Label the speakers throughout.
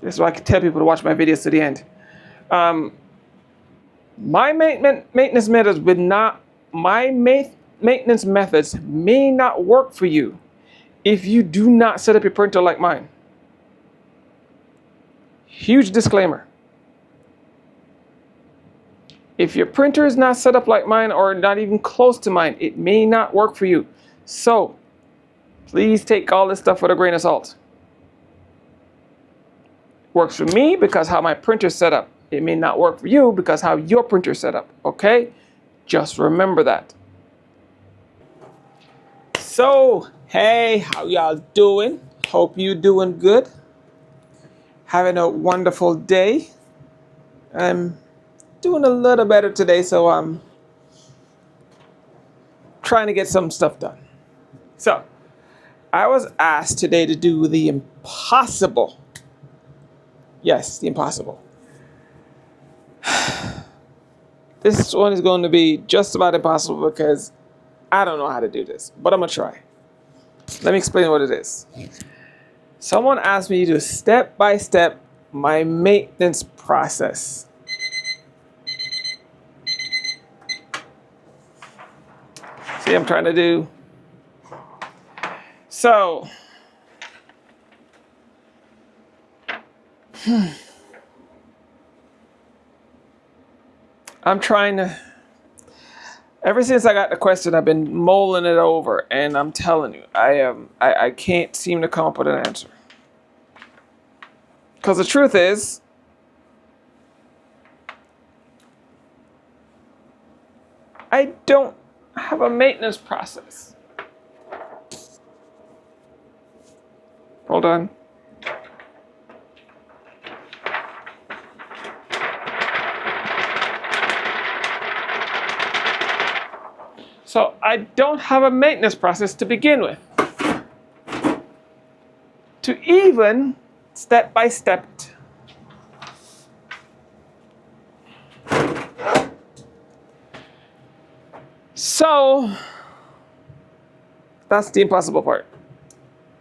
Speaker 1: This is why I can tell people to watch my videos to the end. My maintenance methods would not. Maintenance methods may not work for you if you do not set up your printer like mine. Huge disclaimer. If your printer is not set up like mine or not even close to mine, it may not work for you. So please take all this stuff with a grain of salt. Works for me because how my printer's set up. It may not work for you because how your printer's set up. Okay? Just remember that. So, hey, how y'all doing? Hope you doing good. Having a wonderful day. I'm doing a little better today, so I'm trying to get some stuff done. So, I was asked today to do the impossible. Yes, the impossible. This one is going to be just about impossible because I don't know how to do this, but I'm going to try. Let me explain what it is. Someone asked me to do step by step my maintenance process. See, I'm trying to do. So, I'm trying to. Ever since I got the question, I've been mulling it over, and I'm telling you, I can't seem to come up with an answer. Because the truth is, I don't have a maintenance process. Hold on. So I don't have a maintenance process to begin with. To even step by step. So that's the impossible part.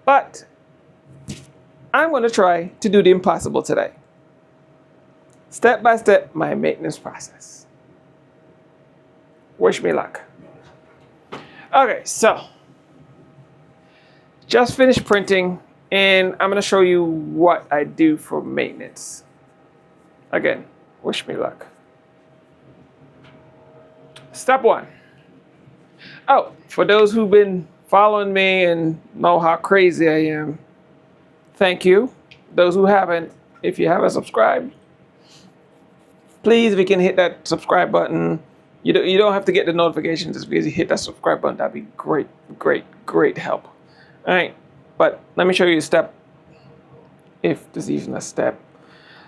Speaker 1: But I'm going to try to do the impossible today. Step by step, my maintenance process. Wish me luck. Okay, so just finished printing, and I'm going to show you what I do for maintenance. Again, wish me luck. Step one. Oh, for those who've been following me and know how crazy I am, thank you. Those who haven't, if you haven't subscribed, please, if you can hit that subscribe button. You don't have to get the notifications just because you hit that subscribe button. That'd be great, great, great help. All right, but let me show you a step, if there's even a step.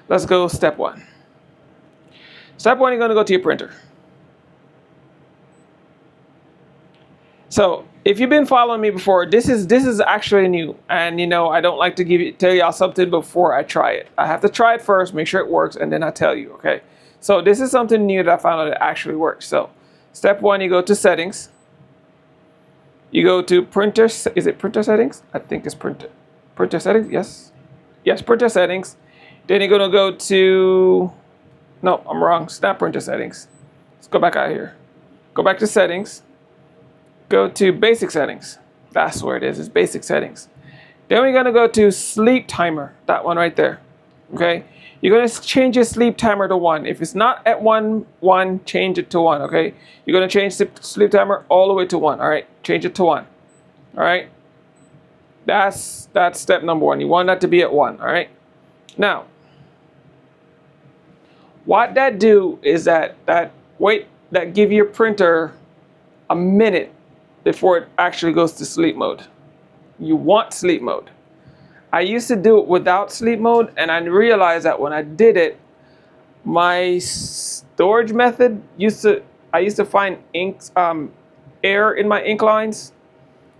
Speaker 1: Let's go step one. Step one, you're going to go to your printer. So if you've been following me before, this is actually new, and I don't like to tell y'all something before I try it. I have to try it first, make sure it works, and then I tell you. Okay. So this is something new that I found out it actually works. So step one, you go to settings. You go to printer. Is it printer settings? I think it's printer settings. Yes, printer settings. Then you're gonna go to. No, I'm wrong. It's not printer settings. Let's go back out here. Go back to settings. Go to basic settings. That's where it is. It's basic settings. Then we're gonna go to sleep timer. That one right there. Okay. You're going to change your sleep timer to 1. If it's not at 1, change it to 1, okay? You're going to change the sleep timer all the way to 1, all right? Change it to 1, all right? That's step number 1. You want that to be at 1, all right? Now, what that do is that give your printer a minute before it actually goes to sleep mode. You want sleep mode. I used to do it without sleep mode, and I realized that when I did it, my storage method I used to find air in my ink lines.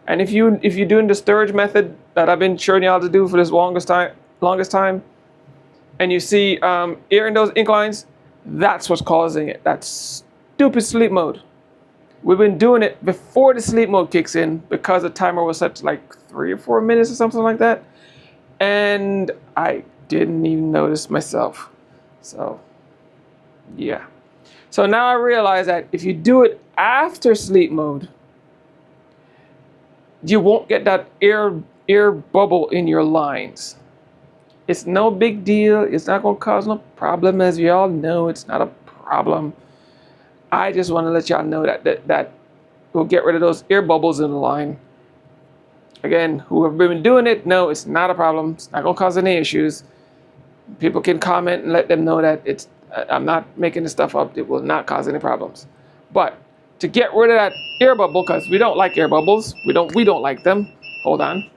Speaker 1: And if you're doing the storage method that I've been showing y'all to do for this longest time, and you see air in those ink lines, that's what's causing it. That's stupid sleep mode. We've been doing it before the sleep mode kicks in because the timer was set to like 3 or 4 minutes or something like that. And I didn't even notice myself. So, yeah. So now I realize that if you do it after sleep mode, you won't get that air bubble in your lines. It's no big deal. It's not going to cause no problem, as you all know. It's not a problem. I just want to let y'all know that we'll get rid of those air bubbles in the line. Again, who have been doing it, no, it's not a problem. It's not going to cause any issues. People can comment and let them know that I'm not making this stuff up. It will not cause any problems. But to get rid of that air bubble, because we don't like air bubbles, we don't like them. Hold on.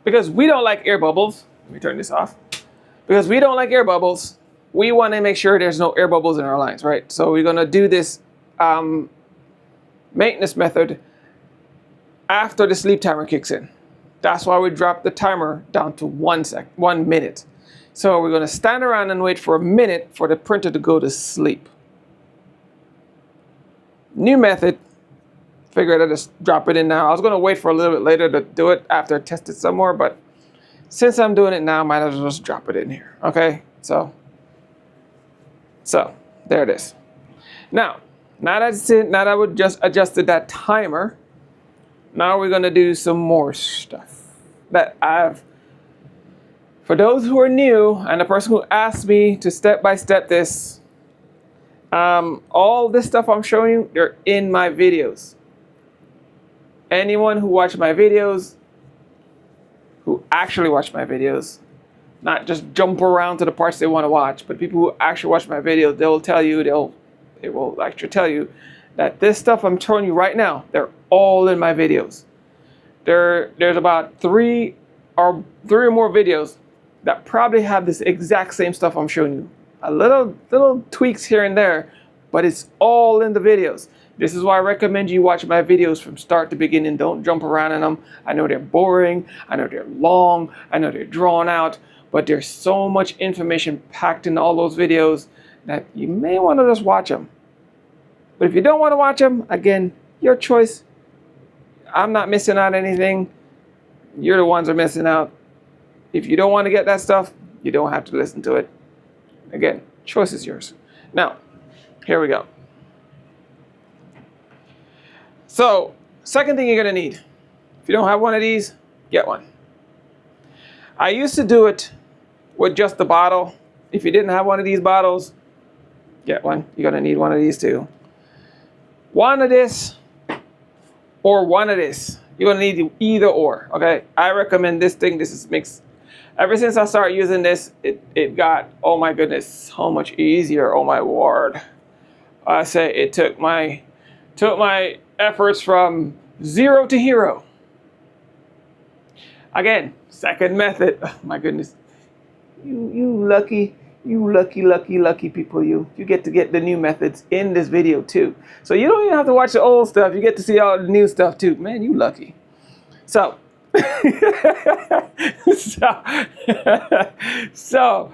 Speaker 1: Because we don't like air bubbles. Let me turn this off. Because we don't like air bubbles, we want to make sure there's no air bubbles in our lines, right? So we're going to do this maintenance method after the sleep timer kicks in. That's why we drop the timer down to 1 minute. So we're going to stand around and wait for a minute for the printer to go to sleep. New method. Figured I'd just drop it in now. I was going to wait for a little bit later to do it after I tested some more, but since I'm doing it now, I might as well just drop it in here. Okay, so there it is. Now that we just adjusted that timer, now we're going to do some more stuff that for those who are new and the person who asked me to step-by-step this, all this stuff I'm showing you, they're in my videos. Anyone who watched my videos, who actually watch my videos, not just jump around to the parts they want to watch, but people who actually watch my videos, they will actually tell you that this stuff I'm showing you right now, they're all in my videos. There's about three or more videos that probably have this exact same stuff I'm showing you. A little tweaks here and there, but it's all in the videos. This is why I recommend you watch my videos from start to beginning. Don't jump around in them. I know they're boring. I know they're long. I know they're drawn out. But there's so much information packed in all those videos that you may want to just watch them. But if you don't want to watch them, again, your choice. I'm not missing out anything. You're the ones who are missing out. If you don't want to get that stuff, you don't have to listen to it. Again, choice is yours. Now, here we go. So, second thing you're going to need. If you don't have one of these, get one. I used to do it with just the bottle. If you didn't have one of these bottles, get one. You're going to need one of these too. One of this or one of this. You're going to need either or, okay? I recommend this thing. This is mixed. Ever since I started using this, it got, oh my goodness, so much easier. Oh my word. I say it took my efforts from 0 to hero. Again, second method. Oh my goodness. You lucky people. You get to get the new methods in this video too. So you don't even have to watch the old stuff. You get to see all the new stuff too. Man, you lucky. So so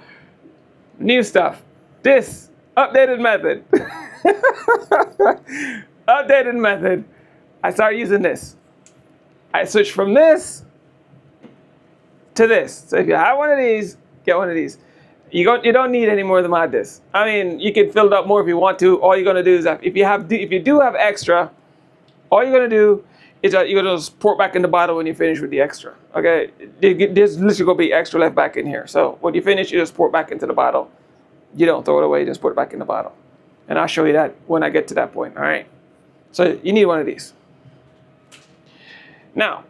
Speaker 1: new stuff. This updated method. Updated method. I started using this. I switched from this to this. So if you have one of these, get one of these. You don't need any more than my disc. I mean, you can fill it up more if you want to. All you're gonna do is if you do have extra, all you're gonna do is you're gonna just pour it back in the bottle when you finish with the extra. Okay, there's literally gonna be extra left back in here. So when you finish, you just pour it back into the bottle. You don't throw it away. Just put it back in the bottle, and I'll show you that when I get to that point. All right. So you need one of these. Now,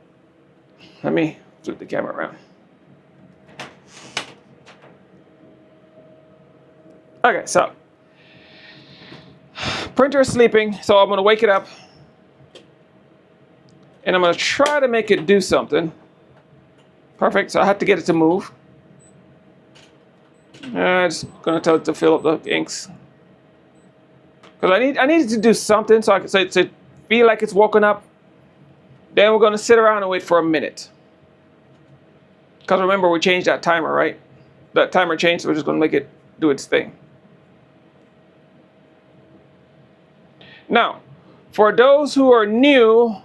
Speaker 1: let me flip the camera around. Okay, so printer is sleeping, so I'm gonna wake it up and I'm gonna try to make it do something. Perfect, so I have to get it to move. I'm just gonna tell it to fill up the inks. Because I need it to do something so to feel like it's woken up. Then we're gonna sit around and wait for a minute. Because remember, we changed that timer, right? That timer changed, so we're just gonna make it do its thing. Now, for those who are new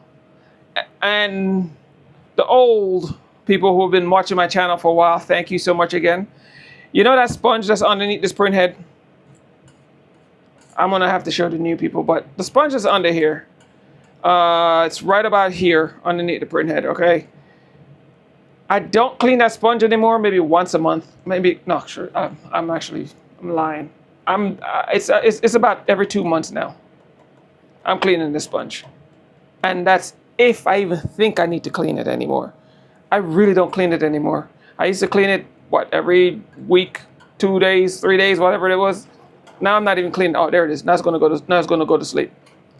Speaker 1: and the old people who have been watching my channel for a while, thank you so much again. You know that sponge that's underneath this print head? I'm gonna have to show the new people, but the sponge is under here. It's right about here underneath the print head, okay? I don't clean that sponge anymore, maybe once a month. Maybe, no, sure, I'm lying. It's about every 2 months now. I'm cleaning the sponge. And that's if I even think I need to clean it anymore. I really don't clean it anymore. I used to clean it, what, every week, 2 days, 3 days, whatever it was. Now I'm not even cleaning. Oh, there it is. Now it's gonna go to sleep.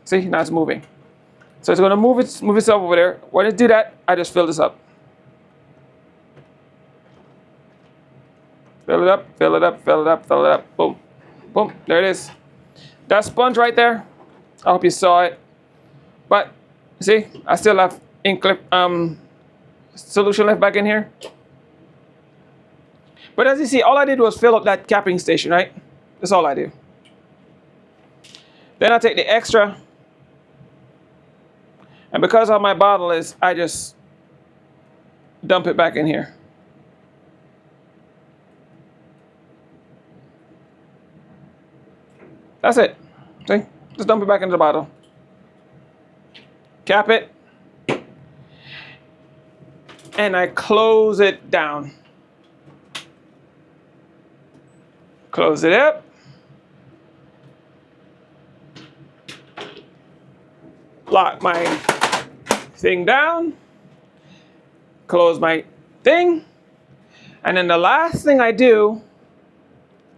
Speaker 1: See, now it's moving. So it's gonna move itself over there. When it do that, I just fill this up. Fill it up, fill it up, fill it up, fill it up. Boom. Boom. There it is. That sponge right there. I hope you saw it. But see, I still have solution left back in here. But as you see, all I did was fill up that capping station, right? That's all I do. Then I take the extra, and because how my bottle is, I just dump it back in here. That's it. See? Just dump it back into the bottle. Cap it. And I close it down. Close it up. Lock my thing down. Close my thing. And then the last thing I do,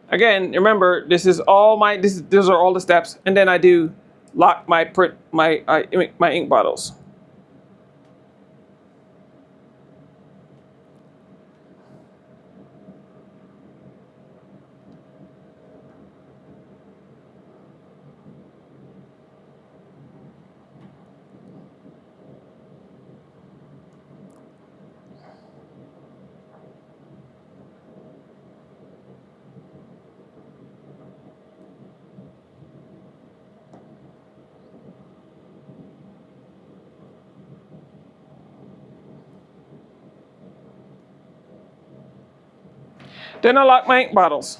Speaker 1: again, remember, these are all the steps, and then I do lock my ink bottles. Then I lock my ink bottles.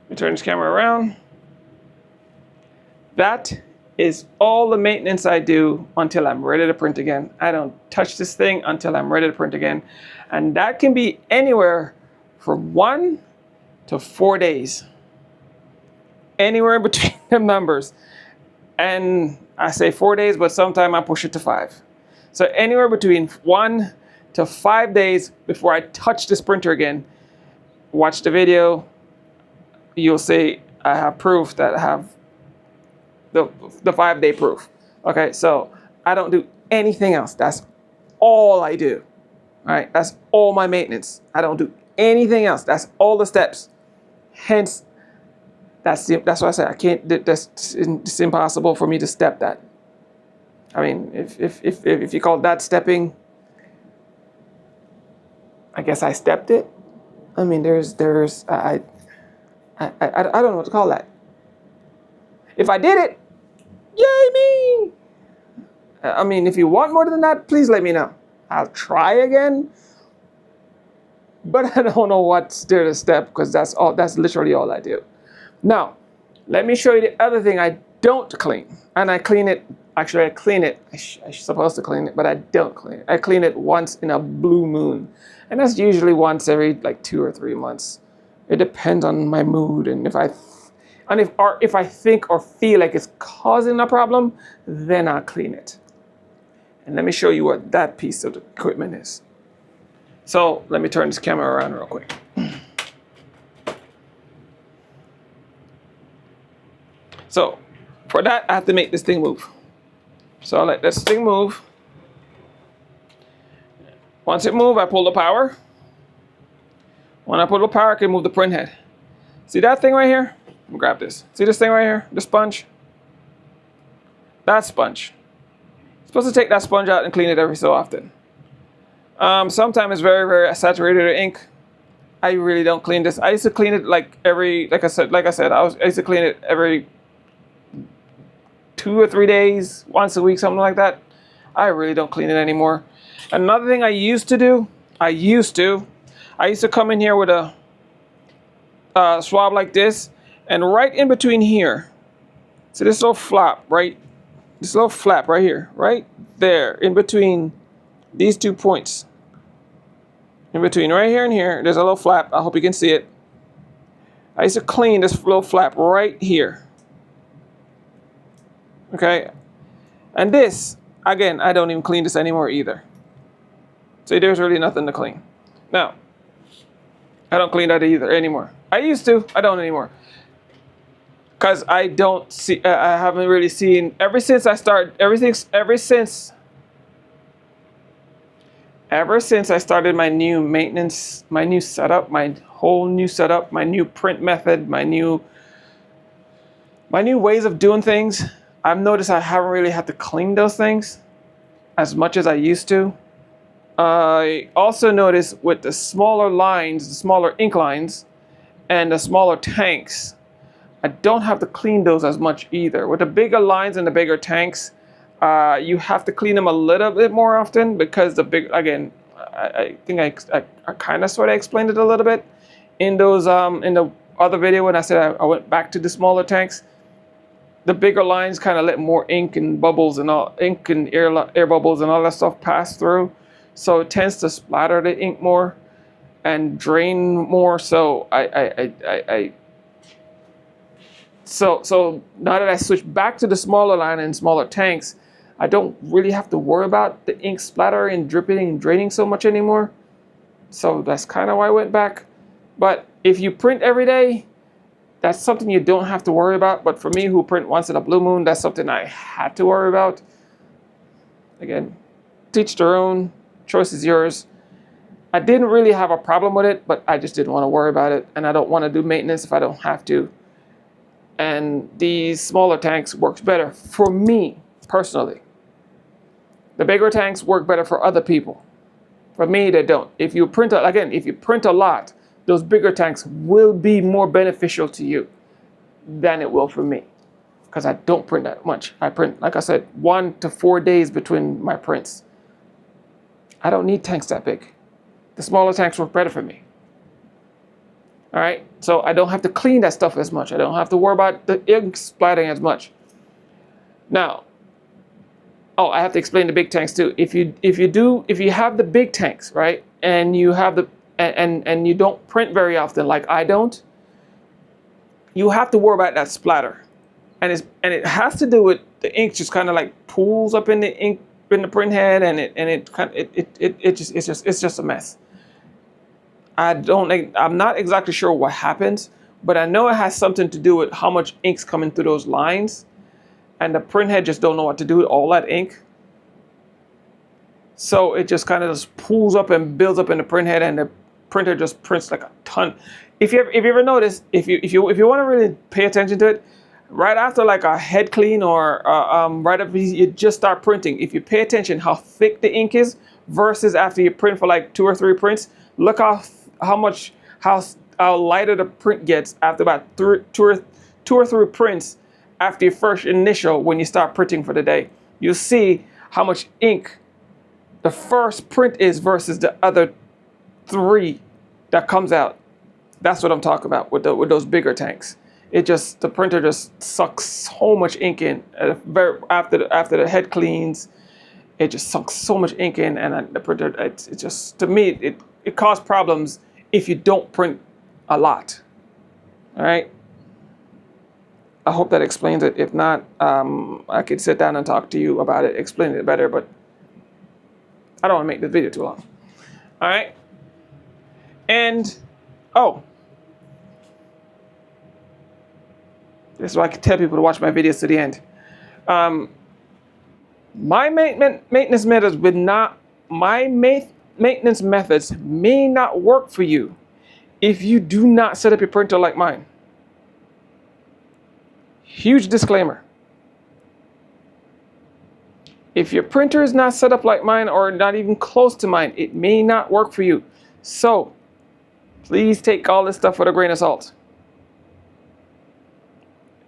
Speaker 1: Let me turn this camera around. That is all the maintenance I do until I'm ready to print again. I don't touch this thing until I'm ready to print again. And that can be anywhere from 1 to 4 days. Anywhere in between them numbers. And I say 4 days, but sometimes I push it to 5. So anywhere between 1 to 5 days before I touch this printer again. Watch the video. You'll see I have proof that I have the 5-day proof. Okay, so I don't do anything else. That's all I do. All right, that's all my maintenance. I don't do anything else. That's all the steps. Hence, that's why I say I can't. It's impossible for me to step that. I mean, if you call that stepping, I guess I stepped it. I mean, I don't know what to call that. If I did it, yay me! I mean, if you want more than that, please let me know. I'll try again. But I don't know what's there to step, because that's literally all I do. Now, let me show you the other thing I don't clean. And I clean it. Actually, I clean it. I'm supposed to clean it, but I don't clean it. I clean it once in a blue moon. And that's usually once every like 2 or 3 months. It depends on my mood, and if I think or feel like it's causing a problem, then I'll clean it. And let me show you what that piece of the equipment is. So let me turn this camera around real quick. So for that, I have to make this thing move. So I'll let this thing move. Once it moves, I pull the power. When I pull the power, I can move the print head. See that thing right here? Let me grab this. See this thing right here? The sponge? That sponge. You're supposed to take that sponge out and clean it every so often. Sometimes it's very, very saturated with ink. I really don't clean this. I used to clean it like every, like I said, I used to clean it every 2 or 3 days, once a week, something like that. I really don't clean it anymore. Another thing I used to do, I used to come in here with a swab like this, and right in between here, so this little flap, right? This little flap right here, right there, in between these 2 points. In between right here and here, there's a little flap. I hope you can see it. I used to clean this little flap right here. Okay? And this, again, I don't even clean this anymore either. See, there's really nothing to clean. Now, I don't clean that either anymore. I used to, I don't anymore. Because I don't see, I haven't really seen, ever since I started my new maintenance, my new setup, my whole new setup, my new print method, my new ways of doing things, I've noticed I haven't really had to clean those things as much as I used to. I also noticed with the smaller lines, the smaller ink lines, and the smaller tanks, I don't have to clean those as much either. With the bigger lines and the bigger tanks, you have to clean them a little bit more often because I think I kind of sort of explained it a little bit in those in the other video when I said I went back to the smaller tanks. The bigger lines kind of let more ink and bubbles and air bubbles and all that stuff pass through, so it tends to splatter the ink more and drain more. So So now that I switched back to the smaller line and smaller tanks, I don't really have to worry about the ink splattering and dripping and draining so much anymore. So that's kind of why I went back. But if you print every day, that's something you don't have to worry about. But for me, who print once in a blue moon, that's something I had to worry about. Again, teach their own, choice is yours. I didn't really have a problem with it, but I just didn't want to worry about it. And I don't want to do maintenance if I don't have to. And these smaller tanks works better for me personally. The bigger tanks work better for other people. For me, they don't. If you print a lot, those bigger tanks will be more beneficial to you than it will for me, because I don't print that much. I print, like I said, 1 to 4 days between my prints. I don't need tanks that big. The smaller tanks work better for me. All right, so I don't have to clean that stuff as much. I don't have to worry about the ink splattering as much. Now, I have to explain the big tanks too. If you have the big tanks, right, and you have and you don't print very often, like I don't, you have to worry about that splatter, and it has to do with the ink just kind of like pools up in the ink in the print head, and it's just a mess. I'm not exactly sure what happens, but I know it has something to do with how much ink's coming through those lines, and the print head just don't know what to do with all that ink. So it just kind of just pools up and builds up in the print head, and the printer just prints like a ton. If you ever notice, if you want to really pay attention to it, right after like a head clean or right after you just start printing, if you pay attention how thick the ink is versus after you print for like 2 or 3 prints, look how lighter the print gets after about 2 or 3 prints after your first initial. When you start printing for the day, you'll see how much ink the first print is versus the other 3 that comes out. That's what I'm talking about with those bigger tanks. The printer just sucks so much ink in after the head cleans. It just sucks so much ink in, and the printer, it just, to me, it causes problems if you don't print a lot. All right. I hope that explains it. If not, I could sit down and talk to you about it, explain it better, but I don't want to make this video too long. All right. And, this is why I can tell people to watch my videos to the end. My maintenance methods may not work for you if you do not set up your printer like mine. Huge disclaimer. If your printer is not set up like mine or not even close to mine, it may not work for you. So Please take all this stuff with a grain of salt.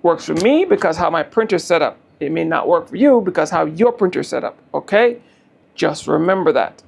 Speaker 1: Works for me because how my printer's set up. It may not work for you because how your printer's set up, okay? Just remember that.